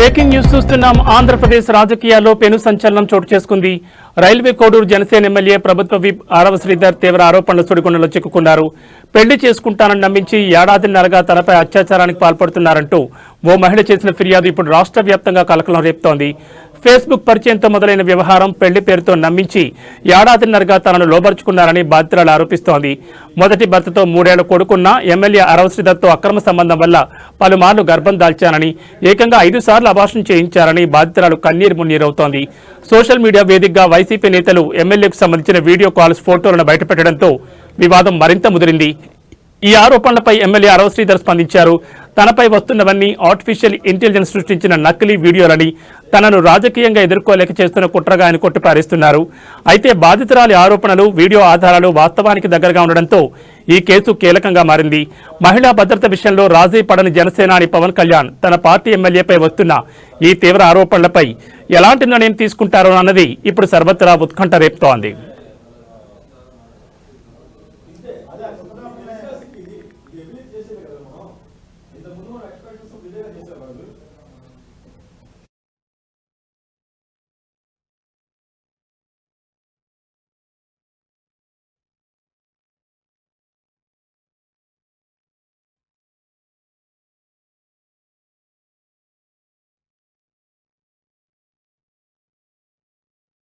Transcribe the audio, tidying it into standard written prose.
Breaking news చూస్తున్నాం. ఆంధ్రప్రదేశ్ రాజకీయాల్లో పెను సంచలనం చోటు చేసుకుంది. రైల్వే కోడూరు జనసేన ఎమ్మెల్యే ప్రభుత్వ విప్ ఆరవ శ్రీధర్ తీవ్ర ఆరోపణల సుడిగుండంలో చిక్కుకున్నారు. పెళ్లి చేసుకుంటానని నమ్మించి ఏడాదిన్నరగా తనపై అత్యాచారానికి పాల్పడుతున్నారంటూ ఓ మహిళ చేసిన ఫిర్యాదు ఇప్పుడు రాష్ట్ర వ్యాప్తంగా కలకలం రేపుతోంది. ఫేస్బుక్ పరిచయంతో మొదలైన వ్యవహారం పెళ్లి పేరుతో నమ్మించి ఏడాదిన్నరగా తనను లోబరుచుకున్నారని బాధితురాలు ఆరోపిస్తోంది. మొదటి భర్తతో 3 ఏళ్ల కొడుకున్న ఎమ్మెల్యే ఆరవ శ్రీధర్తో అక్రమ సంబంధం వల్ల పలుమార్లు గర్భం దాల్చానని, ఏకంగా 5 సార్లు అబార్షన్ చేయించారని బాధితురాలు కన్నీరు మున్నీరవుతోంది. సోషల్ మీడియా వేదికగా వైసీపీ నేతలు ఎమ్మెల్యేకు సంబంధించిన వీడియో కాల్స్, ఫోటోలను బయటపెట్టడంతో వివాదం మరింత ముదిరింది. ఈ ఆరోపణలపై ఎమ్మెల్యే ఆరవ శ్రీధర్ స్పందించారు. తనపై వస్తున్నవన్నీ ఆర్టిఫిషియల్ ఇంటెలిజెన్స్ సృష్టించిన నకిలీ వీడియోలని, తనను రాజకీయంగా ఎదుర్కోలేక చేస్తున్న కుట్రగా ఆయన కొట్టిపారేస్తున్నారు. అయితే బాధితురాలి ఆరోపణలు, వీడియో ఆధారాలు వాస్తవానికి దగ్గరగా ఉండడంతో ఈ కేసు కీలకంగా మారింది. మహిళా భద్రత విషయంలో రాజీ పడని జనసేనాని పవన్ కళ్యాణ్ తన పార్టీ ఎమ్మెల్యేపై వస్తున్న ఈ తీవ్ర ఆరోపణలపై ఎలాంటి నిర్ణయం తీసుకుంటారో అన్నది ఇప్పుడు సర్వత్రా ఉత్కంఠ రేపుతోంది. చేసేది కదా మనం ఇంత ముందు మన ఎక్స్పెక్టేషన్స్ ఇదేగా చేసేవాళ్ళు